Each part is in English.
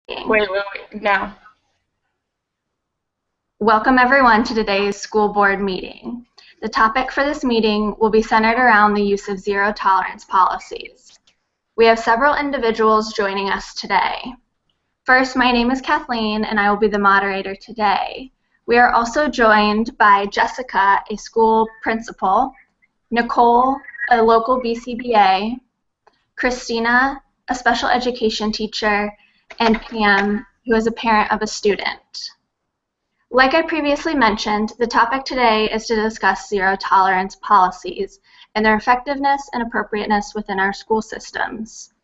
Wait, now. Welcome everyone to today's school board meeting. The topic for this meeting will be centered around the use of zero tolerance policies. We have several individuals joining us today. First, my name is Kathleen and I will be the moderator today. We are also joined by Jessica, a school principal, Nicole, a local BCBA, Christina, a special education teacher, and Pam, who is a parent of a student. Like I previously mentioned, the topic today is to discuss zero tolerance policies and their effectiveness and appropriateness within our school systems.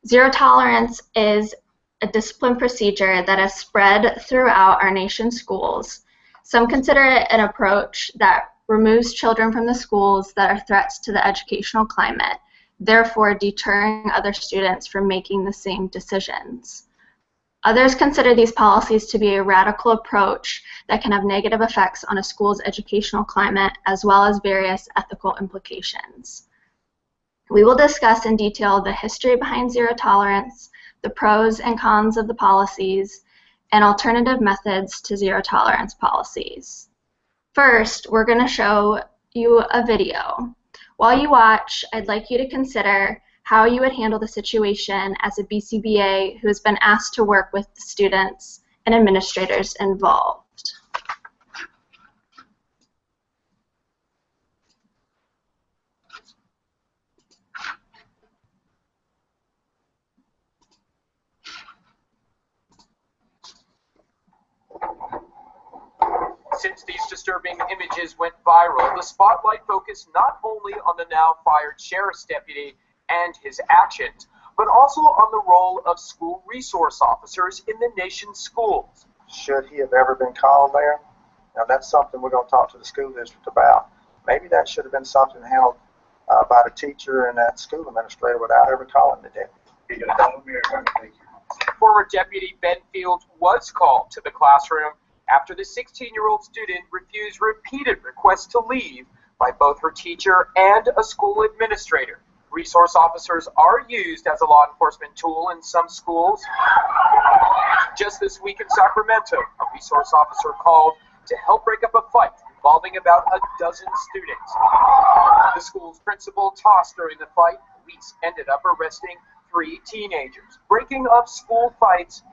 Zero tolerance is a discipline procedure that has spread throughout our nation's schools. Some consider it an approach that removes children from the schools that are threats to the educational climate, therefore deterring other students from making the same decisions. Others consider these policies to be a radical approach that can have negative effects on a school's educational climate as well as various ethical implications. We will discuss in detail the history behind zero tolerance, the pros and cons of the policies, and alternative methods to zero tolerance policies. First, we're going to show you a video. While you watch, I'd like you to consider how you would handle the situation as a BCBA who has been asked to work with the students and administrators involved. Since these disturbing images went viral, the spotlight focused not only on the now fired sheriff's deputy and his actions, but also on the role of school resource officers in the nation's schools. Should he have ever been called there? Now that's something we're going to talk to the school district about. Maybe that should have been something handled by the teacher and that school administrator without ever calling the deputy. Former Deputy Ben Fields was called to the classroom after the 16-year-old student refused repeated requests to leave by both her teacher and a school administrator. Resource officers are used as a law enforcement tool in some schools. Just this week in Sacramento, a resource officer called to help break up a fight involving about a dozen students. The school's principal tossed during the fight. Police ended up arresting 3 teenagers. Breaking up school fights,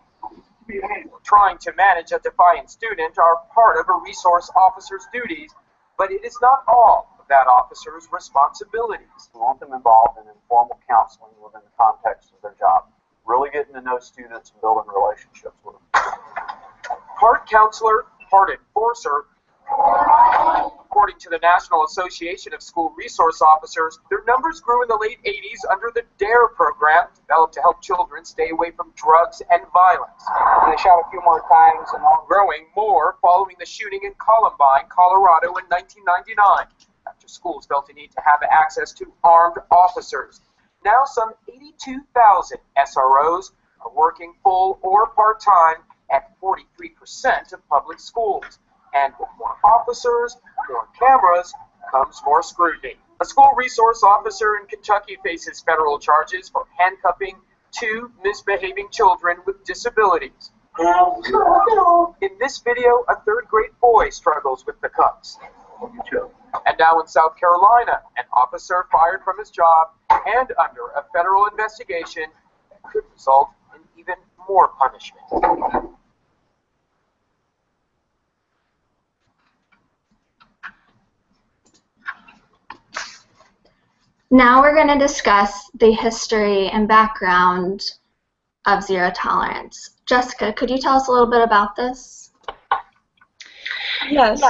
trying to manage a defiant student are part of a resource officer's duties, but it is not all of that officer's responsibilities. We want them involved in informal counseling within the context of their job, really getting to know students and building relationships with them. Part counselor, part enforcer. According to the National Association of School Resource Officers, their numbers grew in the late 80s under the DARE program, developed to help children stay away from drugs and violence. They shot a few more times and all. Growing more following the shooting in Columbine, Colorado in 1999, after schools felt a need to have access to armed officers. Now some 82,000 SROs are working full or part-time at 43% of public schools. And with more officers, more cameras, comes more scrutiny. A school resource officer in Kentucky faces federal charges for handcuffing 2 misbehaving children with disabilities. In this video, a 3rd grade boy struggles with the cuffs. And now in South Carolina, an officer fired from his job and under a federal investigation that could result in even more punishment. Now we're going to discuss the history and background of zero tolerance. Jessica, could you tell us a little bit about this? Yes.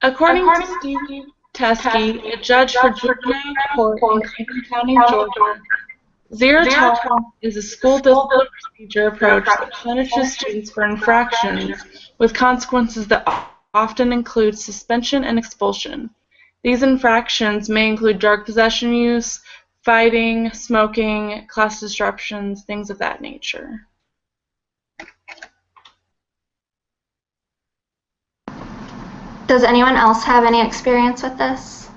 According to Steve Teskey, a judge for juvenile court in Clinton County, Georgia, zero tolerance is a school discipline procedure approach that punishes students for infractions with consequences that often include suspension and expulsion. These infractions may include drug possession use, fighting, smoking, class disruptions, things of that nature. Does anyone else have any experience with this?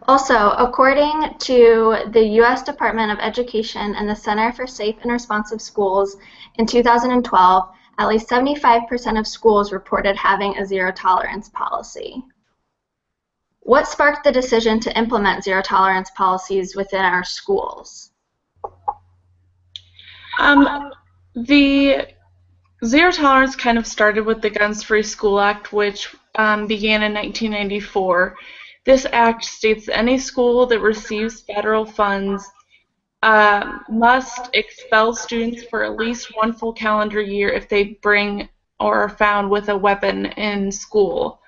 Also, according to the U.S. Department of Education and the Center for Safe and Responsive Schools, in 2012, at least 75% of schools reported having a zero-tolerance policy. What sparked the decision to implement zero-tolerance policies within our schools? The zero tolerance kind of started with the Guns Free School Act, which began in 1994. This act states that any school that receives federal funds must expel students for at least one full calendar year if they bring or are found with a weapon in school.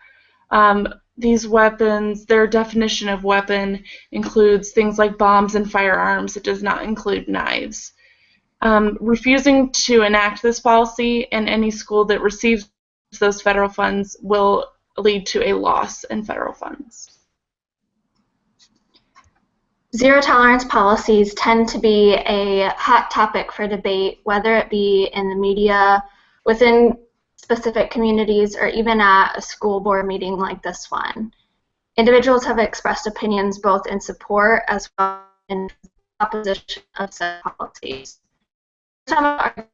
These weapons, their definition of weapon includes things like bombs and firearms. It does not include knives. Refusing to enact this policy in any school that receives those federal funds will lead to a loss in federal funds. Zero-tolerance policies tend to be a hot topic for debate, whether it be in the media, within specific communities, or even at a school board meeting like this one. Individuals have expressed opinions both in support as well as in opposition of said policies. Some arguments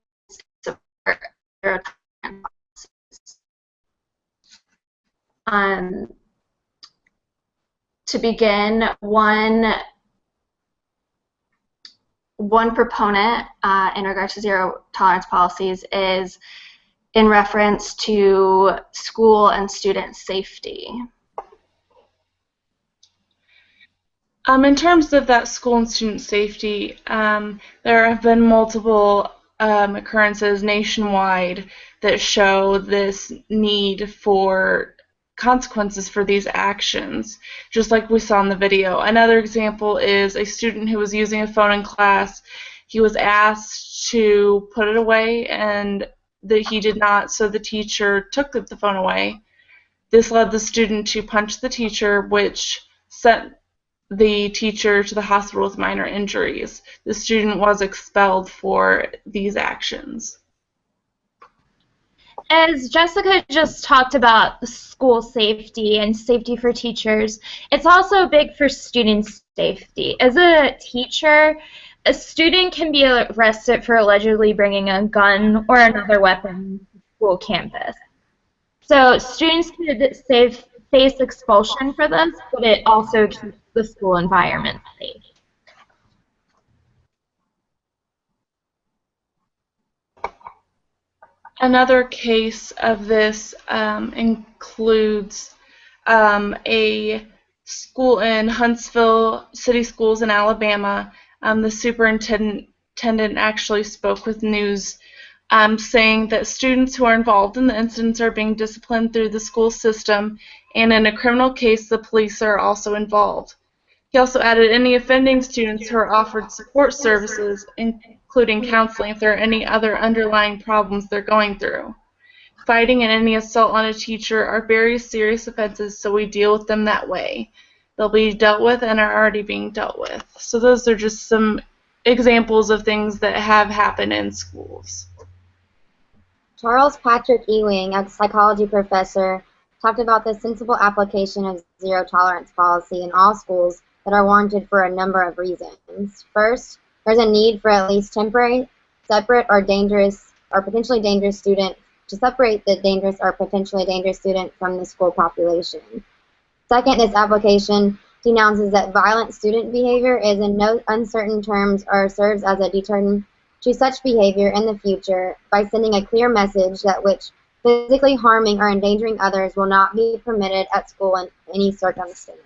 support zero-tolerance policies. To begin, one proponent in regards to zero-tolerance policies is in reference to school and student safety. In terms of that school and student safety, there have been multiple occurrences nationwide that show this need for consequences for these actions, just like we saw in the video. Another example is a student who was using a phone in class. He was asked to put it away, and that he did not, so the teacher took the phone away. This led the student to punch the teacher, which sent the teacher to the hospital with minor injuries. The student was expelled for these actions. As Jessica just talked about school safety and safety for teachers, it's also big for student safety. As a teacher, a student can be arrested for allegedly bringing a gun or another weapon to school campus. So students could face expulsion for this, but it also keeps the school environment safe. Another case of this includes a school in Huntsville City Schools in Alabama. The superintendent actually spoke with news saying that students who are involved in the incidents are being disciplined through the school system, and in a criminal case, the police are also involved. He also added any offending students who are offered support services, including counseling if there are any other underlying problems they're going through. Fighting and any assault on a teacher are very serious offenses, so we deal with them that way. They'll be dealt with and are already being dealt with. So those are just some examples of things that have happened in schools. Charles Patrick Ewing, a psychology professor, talked about the sensible application of zero-tolerance policy in all schools that are warranted for a number of reasons. First, there's a need for at least temporary, separate, or dangerous or potentially dangerous student to separate the dangerous or potentially dangerous student from the school population. Second, this application denounces that violent student behavior is in no uncertain terms or serves as a deterrent to such behavior in the future by sending a clear message that which physically harming or endangering others will not be permitted at school in any circumstance.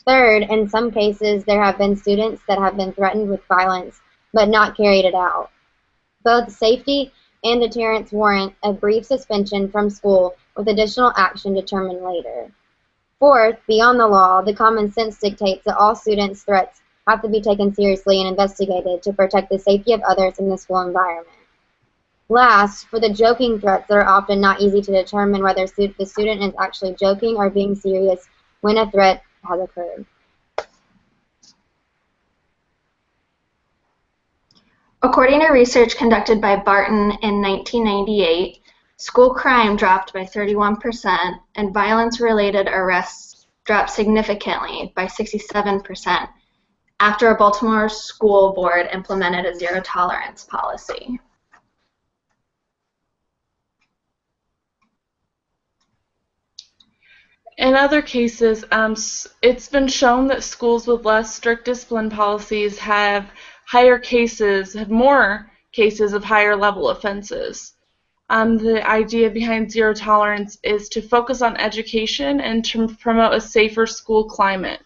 Third, in some cases, there have been students that have been threatened with violence but not carried it out. Both safety and deterrence warrant a brief suspension from school with additional action determined later. Fourth, beyond the law, the common sense dictates that all students' threats have to be taken seriously and investigated to protect the safety of others in the school environment. Last, for the joking threats that are often not easy to determine whether the student is actually joking or being serious when a threat has occurred. According to research conducted by Barton in 1998, school crime dropped by 31% and violence-related arrests dropped significantly by 67% after a Baltimore school board implemented a zero-tolerance policy. In other cases, it's been shown that schools with less strict discipline policies have more cases of higher level offenses. The idea behind zero tolerance is to focus on education and to promote a safer school climate.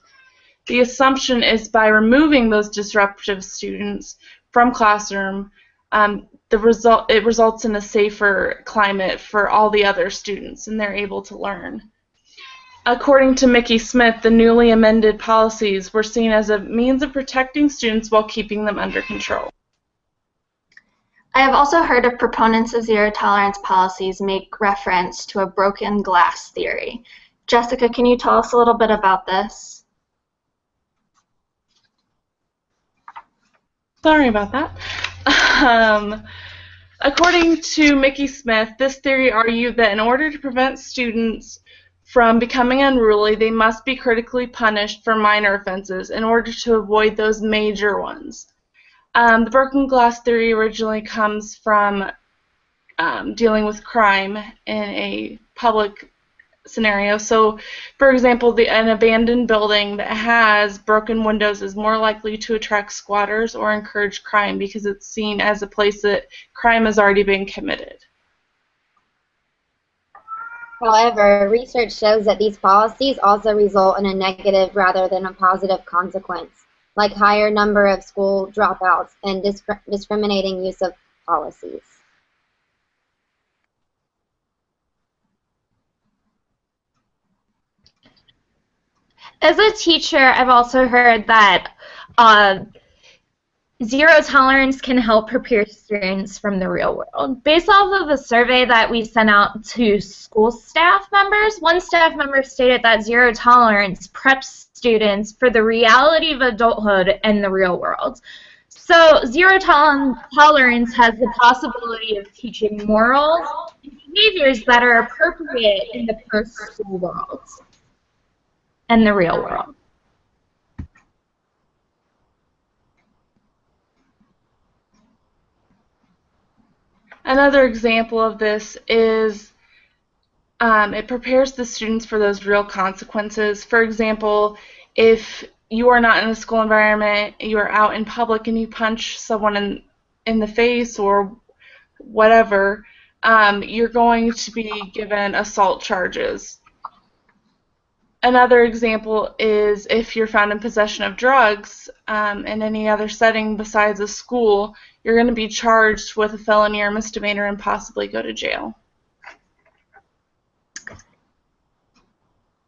The assumption is by removing those disruptive students from classroom, it results in a safer climate for all the other students, and they're able to learn. According to Mickey Smith, the newly amended policies were seen as a means of protecting students while keeping them under control. I have also heard of proponents of zero-tolerance policies make reference to a broken glass theory. Jessica, can you tell us a little bit about this? Sorry about that. According to Mickey Smith, this theory argued that in order to prevent students from becoming unruly, they must be critically punished for minor offenses in order to avoid those major ones. The broken glass theory originally comes from dealing with crime in a public scenario. So, for example, an abandoned building that has broken windows is more likely to attract squatters or encourage crime because it's seen as a place that crime has already been committed. However, research shows that these policies also result in a negative rather than a positive consequence, like higher number of school dropouts and discriminating use of policies. As a teacher, I've also heard that zero tolerance can help prepare students from the real world. Based off of a survey that we sent out to school staff members, one staff member stated that zero tolerance preps students for the reality of adulthood and the real world. So zero tolerance has the possibility of teaching morals and behaviors that are appropriate in the post-school world and the real world. Another example of this is it prepares the students for those real consequences. For example, if you are not in a school environment, you are out in public and you punch someone in the face or whatever, you're going to be given assault charges. Another example is if you're found in possession of drugs in any other setting besides a school, you're going to be charged with a felony or misdemeanor and possibly go to jail.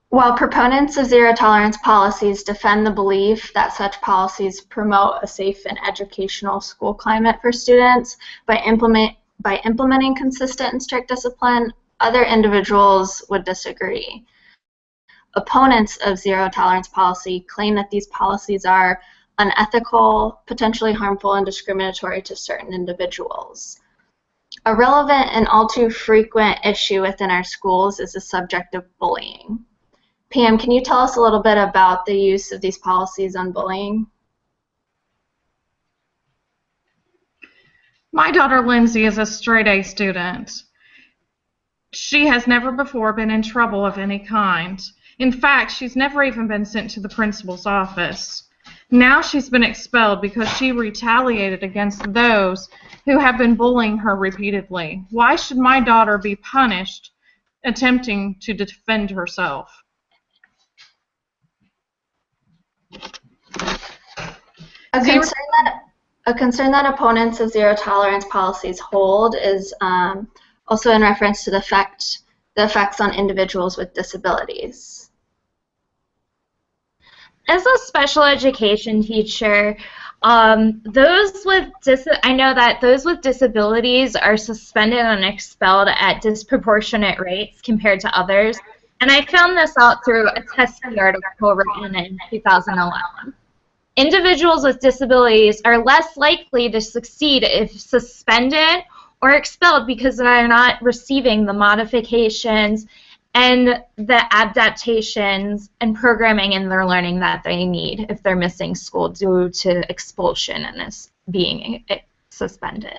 While proponents of zero-tolerance policies defend the belief that such policies promote a safe and educational school climate for students by implementing consistent and strict discipline, other individuals would disagree. Opponents of zero-tolerance policy claim that these policies are unethical, potentially harmful, and discriminatory to certain individuals. A relevant and all too frequent issue within our schools is the subject of bullying. Pam, can you tell us a little bit about the use of these policies on bullying? My daughter Lindsay is a straight-A student. She has never before been in trouble of any kind. In fact, she's never even been sent to the principal's office. Now she's been expelled because she retaliated against those who have been bullying her repeatedly. Why should my daughter be punished attempting to defend herself? A concern that opponents of zero-tolerance policies hold is also in reference to the effects on individuals with disabilities. As a special education teacher, I know that those with disabilities are suspended and expelled at disproportionate rates compared to others, and I found this out through a testing article written in 2011. Individuals with disabilities are less likely to succeed if suspended or expelled because they're not receiving the modifications and the adaptations and programming in their learning that they need if they're missing school due to expulsion and is being suspended.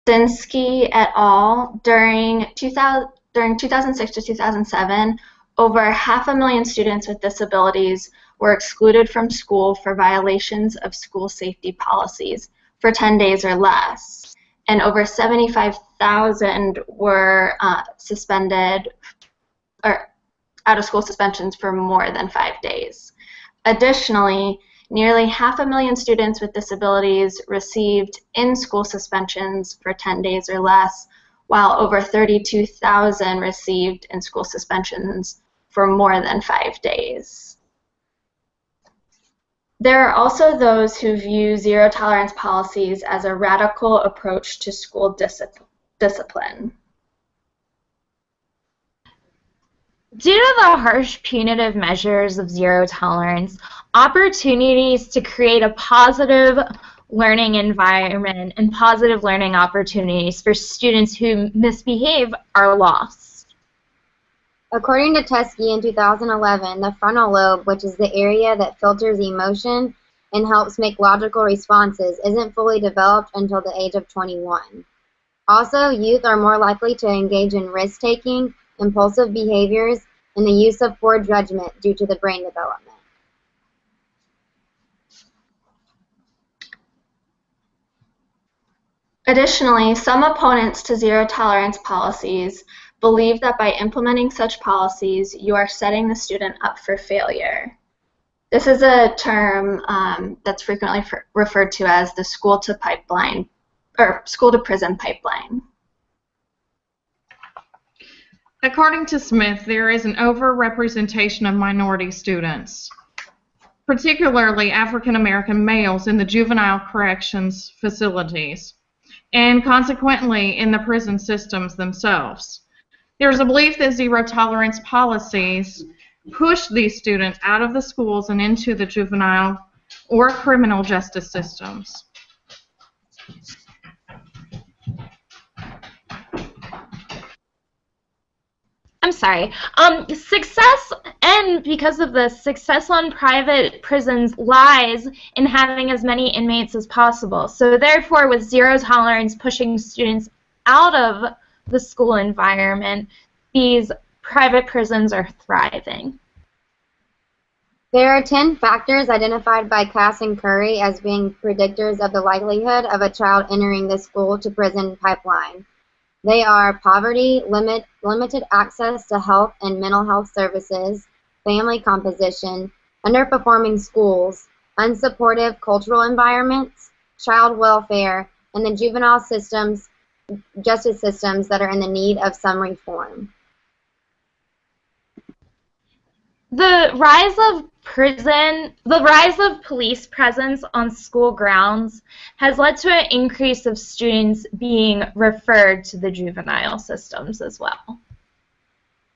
Dinsky et al. During 2006 to 2007, over 500,000 students with disabilities were excluded from school for violations of school safety policies for 10 days or less, and over 75,000 were suspended or out of school suspensions for more than 5 days. Additionally, nearly 500,000 students with disabilities received in-school suspensions for 10 days or less, while over 32,000 received in-school suspensions for more than 5 days. There are also those who view zero-tolerance policies as a radical approach to school discipline. Due to the harsh punitive measures of zero tolerance, opportunities to create a positive learning environment and positive learning opportunities for students who misbehave are lost. According to Teskey in 2011, the frontal lobe, which is the area that filters emotion and helps make logical responses, isn't fully developed until the age of 21. Also, youth are more likely to engage in risk-taking, impulsive behaviors, and the use of poor judgment due to the brain development. Additionally, some opponents to zero-tolerance policies believe that by implementing such policies, you are setting the student up for failure. This is a term that's frequently referred to as the school-to-prison pipeline. According to Smith, there is an overrepresentation of minority students, particularly African American males in the juvenile corrections facilities, and consequently in the prison systems themselves. There's a belief that zero-tolerance policies push these students out of the schools and into the juvenile or criminal justice systems. I'm sorry. Success, and because of this, success on private prisons lies in having as many inmates as possible. So therefore, with zero tolerance pushing students out of the school environment, these private prisons are thriving. There are 10 factors identified by Cass and Curry as being predictors of the likelihood of a child entering the school-to-prison pipeline. They are poverty, limited access to health and mental health services, family composition, underperforming schools, unsupportive cultural environments, child welfare, and the juvenile justice systems that are in the need of some reform. The rise of police presence on school grounds has led to an increase of students being referred to the juvenile systems as well.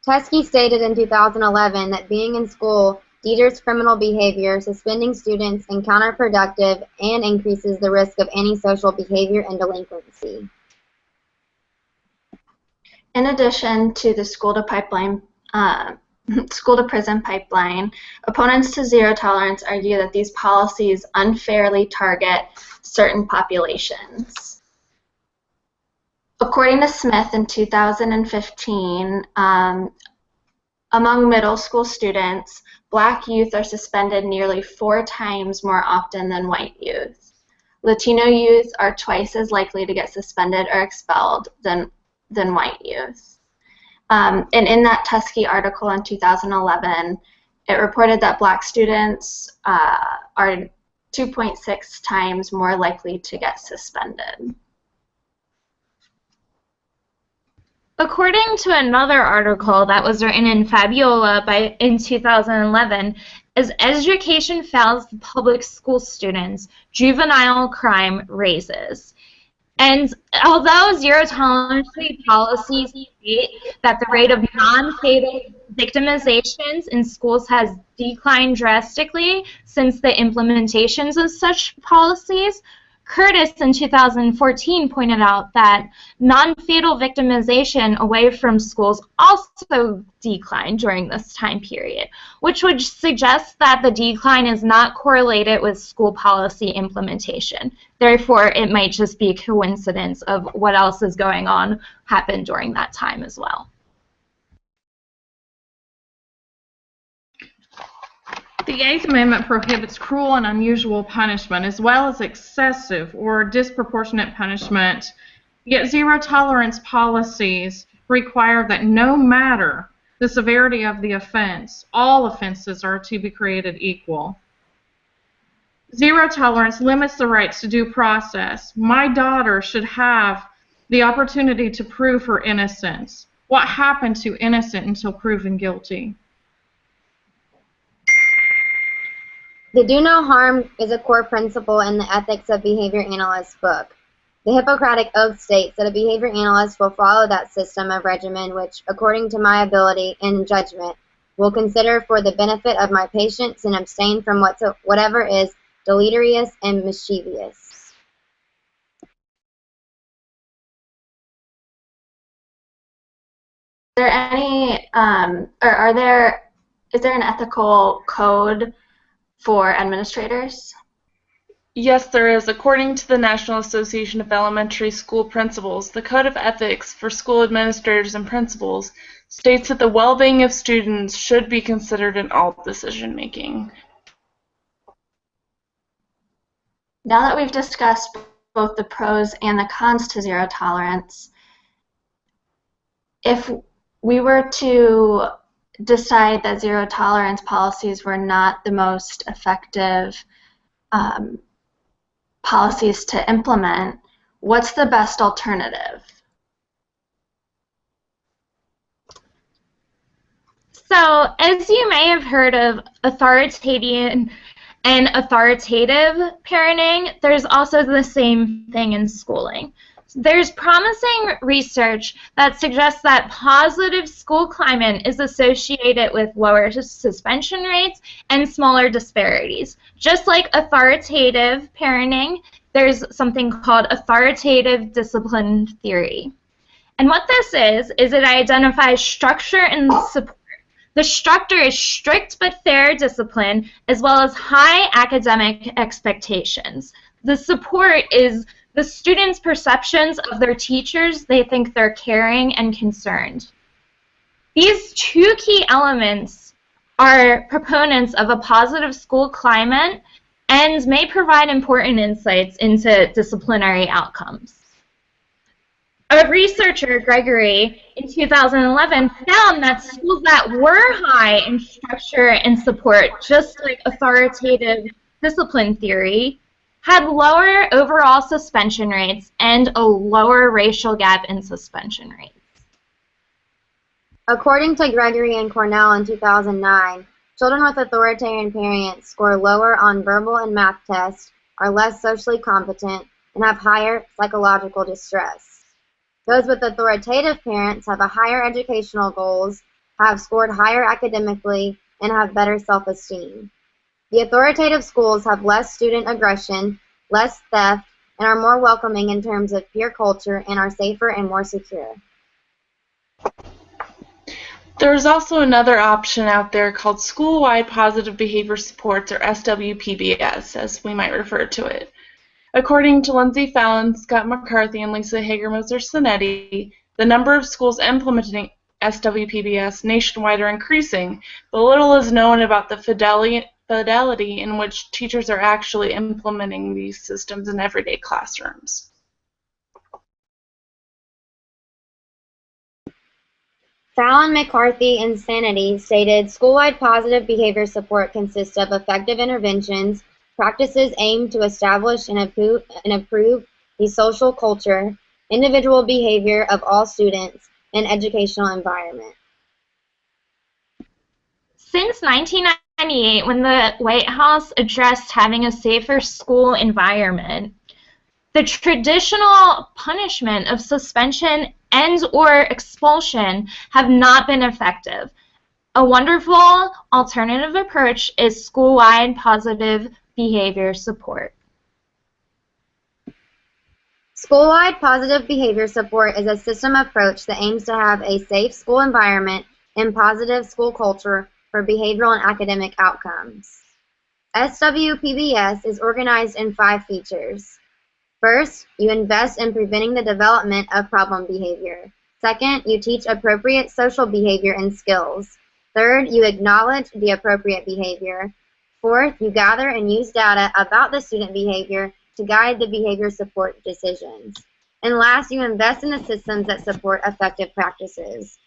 Teskey stated in 2011 that being in school deters criminal behavior, suspending students, and counterproductive, and increases the risk of antisocial behavior and delinquency. In addition to the school-to-prison pipeline, opponents to zero tolerance argue that these policies unfairly target certain populations. According to Smith in 2015, among middle school students, Black youth are suspended nearly 4 times more often than white youth. Latino youth are twice as likely to get suspended or expelled than white youth. And in that Teskey article in 2011, it reported that Black students are 2.6 times more likely to get suspended. According to another article that was written in Fabiola in 2011, as education fails the public school students, juvenile crime raises. And although zero-tolerance policies state that the rate of non-fatal victimizations in schools has declined drastically since the implementations of such policies, Curtis in 2014 pointed out that non-fatal victimization away from schools also declined during this time period, which would suggest that the decline is not correlated with school policy implementation. Therefore, it might just be a coincidence of what else is going on happened during that time as well. The Eighth Amendment prohibits cruel and unusual punishment as well as excessive or disproportionate punishment, yet zero-tolerance policies require that no matter the severity of the offense, all offenses are to be created equal. Zero tolerance limits the rights to due process. My daughter should have the opportunity to prove her innocence. What happened to innocent until proven guilty? The do no harm is a core principle in the Ethics of Behavior Analysts book. The Hippocratic Oath states that a behavior analyst will follow that system of regimen which, according to my ability and judgment, will consider for the benefit of my patients and abstain from whatever is deleterious and mischievous. Is there any, is there an ethical code for administrators? Yes, there is. According to the National Association of Elementary School Principals, the Code of Ethics for School Administrators and Principals states that the well-being of students should be considered in all decision-making. Now that we've discussed both the pros and the cons to zero tolerance, if we were to decide that zero tolerance policies were not the most effective policies to implement, what's the best alternative? So, as you may have heard of authoritarian and authoritative parenting, there's also the same thing in schooling. There's promising research that suggests that positive school climate is associated with lower suspension rates and smaller disparities. Just like authoritative parenting, there's something called authoritative discipline theory. And what this is it identifies structure and support. The structure is strict but fair discipline, as well as high academic expectations. The support is the students' perceptions of their teachers. They think they're caring and concerned. These two key elements are proponents of a positive school climate and may provide important insights into disciplinary outcomes. A researcher, Gregory, in 2011 found that schools that were high in structure and support, just like authoritative discipline theory, had lower overall suspension rates and a lower racial gap in suspension rates. According to Gregory and Cornell in 2009, children with authoritarian parents score lower on verbal and math tests, are less socially competent, and have higher psychological distress. Those with authoritative parents have a higher educational goals, have scored higher academically, and have better self-esteem. The authoritative schools have less student aggression, less theft, and are more welcoming in terms of peer culture and are safer and more secure. There's also another option out there called School-Wide Positive Behavior Supports, or SWPBS, as we might refer to it. According to Lindsay Fallon, Scott McCarthy, and Lisa Hager-Moser-Sinetti, the number of schools implementing SWPBS nationwide are increasing, but little is known about the fidelity in which teachers are actually implementing these systems in everyday classrooms. Fallon, McCarthy, and Sinetti stated, school-wide positive behavior support consists of effective interventions, practices aimed to establish and improve the social culture, individual behavior of all students, and educational environment. Since 1998, when the White House addressed having a safer school environment, the traditional punishment of suspension and/or expulsion have not been effective. A wonderful alternative approach is school-wide positive behavior support. School-wide positive behavior support is a system approach that aims to have a safe school environment and positive school culture for behavioral and academic outcomes. SWPBS is organized in 5 features. First, you invest in preventing the development of problem behavior. Second, you teach appropriate social behavior and skills. Third, you acknowledge the appropriate behavior. Fourth, you gather and use data about the student behavior to guide the behavior support decisions. And last, you invest in the systems that support effective practices.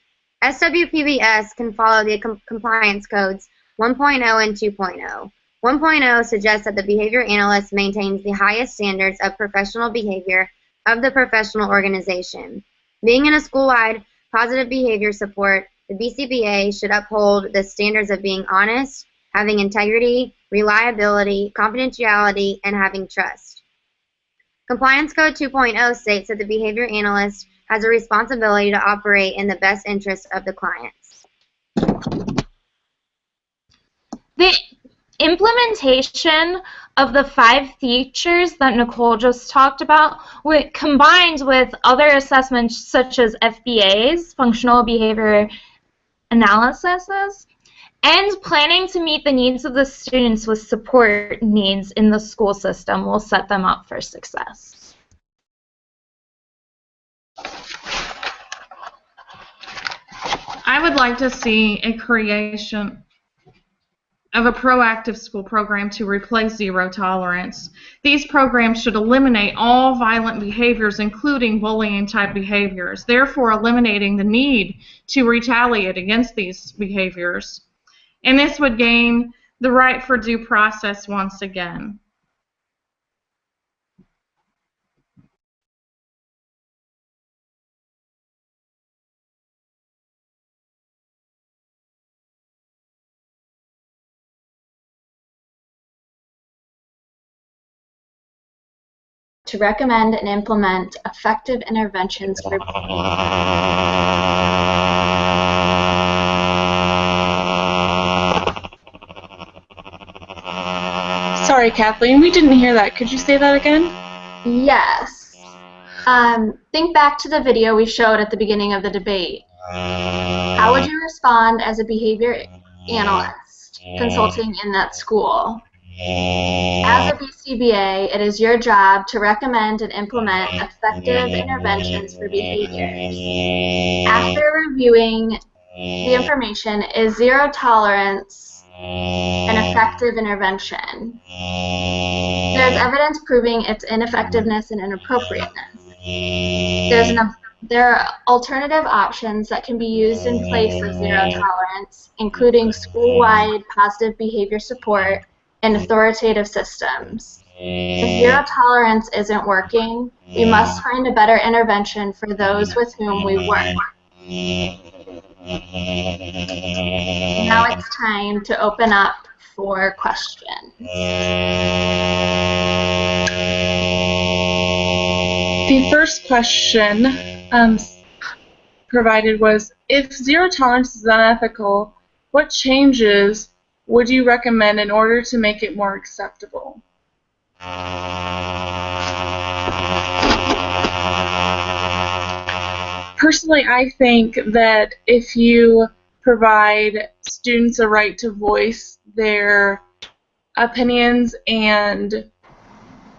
SWPBS can follow the compliance codes 1.0 and 2.0. 1.0 suggests that the behavior analyst maintains the highest standards of professional behavior of the professional organization. Being in a school-wide positive behavior support, the BCBA should uphold the standards of being honest, having integrity, reliability, confidentiality, and having trust. Compliance Code 2.0 states that the behavior analyst has a responsibility to operate in the best interest of the clients. The implementation of the 5 features that Nicole just talked about, combined with other assessments such as FBAs, functional behavior analyses, and planning to meet the needs of the students with support needs in the school system will set them up for success. I would like to see a creation of a proactive school program to replace zero tolerance. These programs should eliminate all violent behaviors, including bullying type behaviors, therefore eliminating the need to retaliate against these behaviors. And this would gain the right for due process once again. To recommend and implement effective interventions for Sorry, Kathleen, we didn't hear that. Could you say that again? Yes. Think back to the video we showed at the beginning of the debate. How would you respond as a behavior analyst consulting in that school? As a BCBA, it is your job to recommend and implement effective interventions for behaviors. After reviewing the information, is zero tolerance an effective intervention? There's evidence proving its ineffectiveness and inappropriateness. There are alternative options that can be used in place of zero tolerance, including school-wide positive behavior support and authoritative systems. If zero tolerance isn't working, we must find a better intervention for those with whom we work. Now it's time to open up for questions. The first question provided was, if zero tolerance is unethical, what changes would you recommend in order to make it more acceptable? Personally, I think that if you provide students a right to voice their opinions and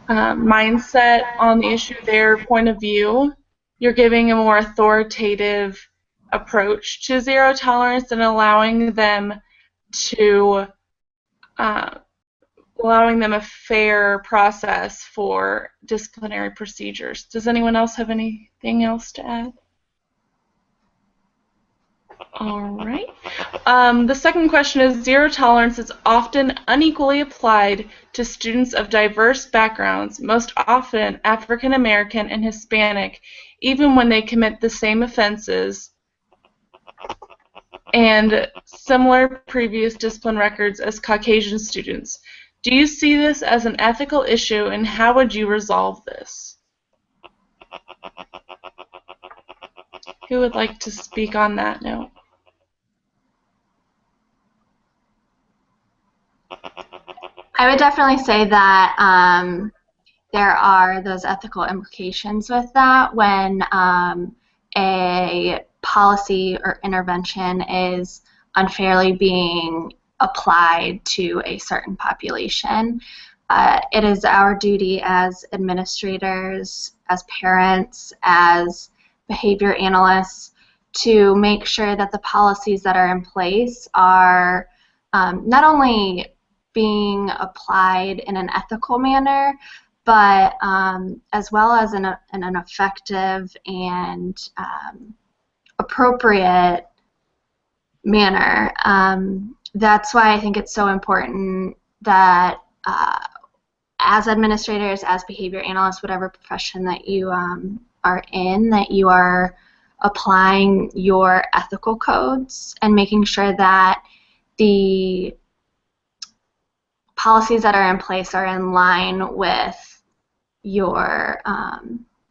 mindset on the issue, their point of view, you're giving a more authoritative approach to zero tolerance and allowing them a fair process for disciplinary procedures. Does anyone else have anything else to add? All right. The second question is, zero tolerance is often unequally applied to students of diverse backgrounds, most often African American and Hispanic, even when they commit the same offenses and similar previous discipline records as Caucasian students. Do you see this as an ethical issue, and how would you resolve this? Who would like to speak on that note? I would definitely say that there are those ethical implications with that when a policy or intervention is unfairly being applied to a certain population. It is our duty as administrators, as parents, as behavior analysts to make sure that the policies that are in place are not only being applied in an ethical manner, but as well as in an effective and appropriate manner. That's why I think it's so important that as administrators, as behavior analysts, whatever profession that you are in, that you are applying your ethical codes and making sure that the policies that are in place are in line with your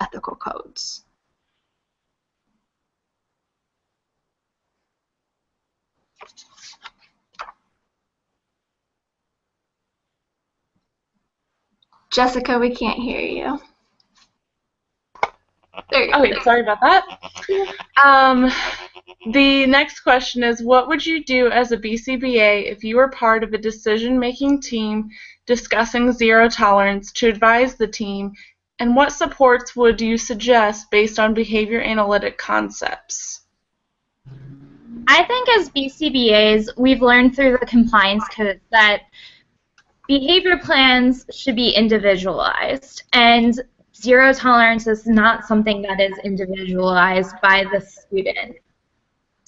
ethical codes. Jessica, we can't hear you. There you go. Okay, sorry about that. The next question is, what would you do as a BCBA if you were part of a decision-making team discussing zero tolerance to advise the team, and what supports would you suggest based on behavior analytic concepts? I think as BCBAs, we've learned through the compliance code that behavior plans should be individualized, and zero tolerance is not something that is individualized by the student.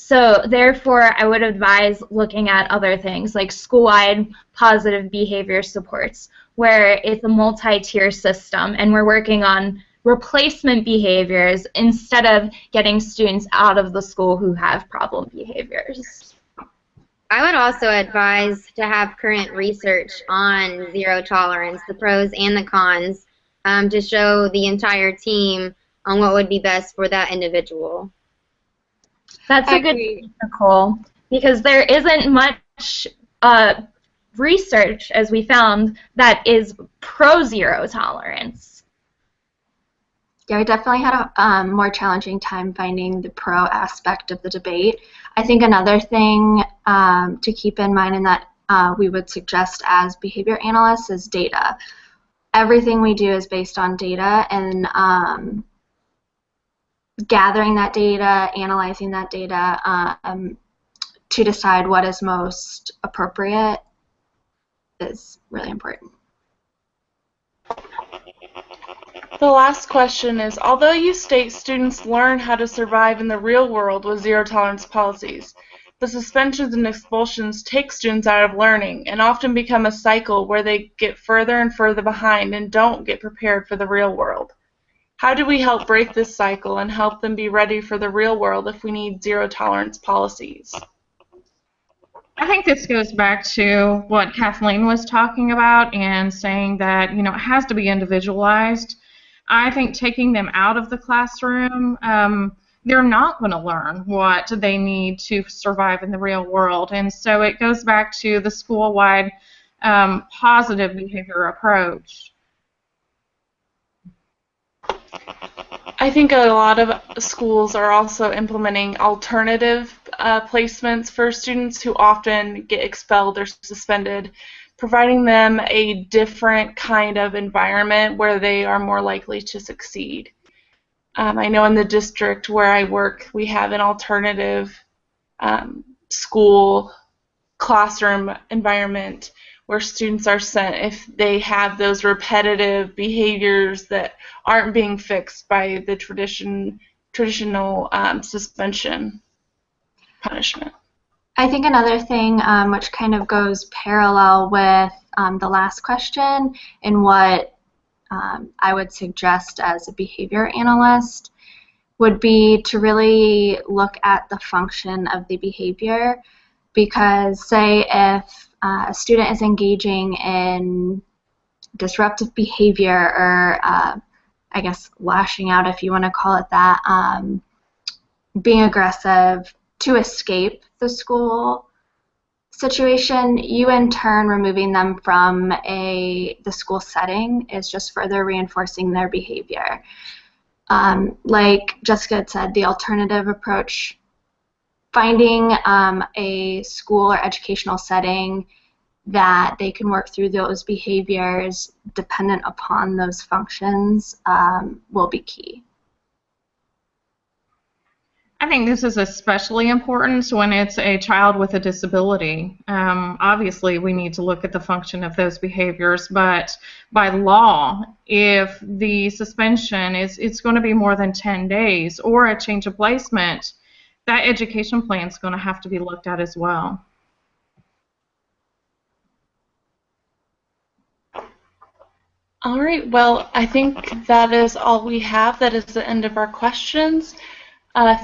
So therefore, I would advise looking at other things like school-wide positive behavior supports, where it's a multi-tier system and we're working on replacement behaviors instead of getting students out of the school who have problem behaviors. I would also advise to have current research on zero tolerance, the pros and the cons, to show the entire team on what would be best for that individual. That's a good point, Nicole, because there isn't much research, as we found, that is pro-zero tolerance. Yeah, we definitely had a more challenging time finding the pro aspect of the debate. I think another thing to keep in mind and that we would suggest as behavior analysts is data. Everything we do is based on data, and gathering that data, analyzing that data to decide what is most appropriate is really important. The last question is, although you state students learn how to survive in the real world with zero tolerance policies, the suspensions and expulsions take students out of learning and often become a cycle where they get further and further behind and don't get prepared for the real world. How do we help break this cycle and help them be ready for the real world if we need zero tolerance policies? I think this goes back to what Kathleen was talking about and saying that, you know, it has to be individualized. I think taking them out of the classroom, they're not going to learn what they need to survive in the real world. And so it goes back to the school-wide positive behavior approach. I think a lot of schools are also implementing alternative placements for students who often get expelled or suspended, providing them a different kind of environment where they are more likely to succeed. I know in the district where I work, we have an alternative school classroom environment where students are sent if they have those repetitive behaviors that aren't being fixed by the traditional suspension punishment. I think another thing which kind of goes parallel with the last question and what I would suggest as a behavior analyst would be to really look at the function of the behavior, because say if a student is engaging in disruptive behavior or I guess lashing out, if you want to call it that, being aggressive to escape the school situation, you in turn removing them from the school setting is just further reinforcing their behavior. Like Jessica had said, the alternative approach, finding a school or educational setting that they can work through those behaviors dependent upon those functions will be key. I think this is especially important when it's a child with a disability. Obviously, we need to look at the function of those behaviors, but by law, if the suspension it's going to be more than 10 days or a change of placement, that education plan is going to have to be looked at as well. All right, well, I think that is all we have. That is the end of our questions.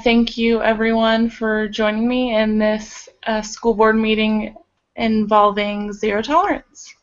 Thank you, everyone, for joining me in this school board meeting involving zero tolerance.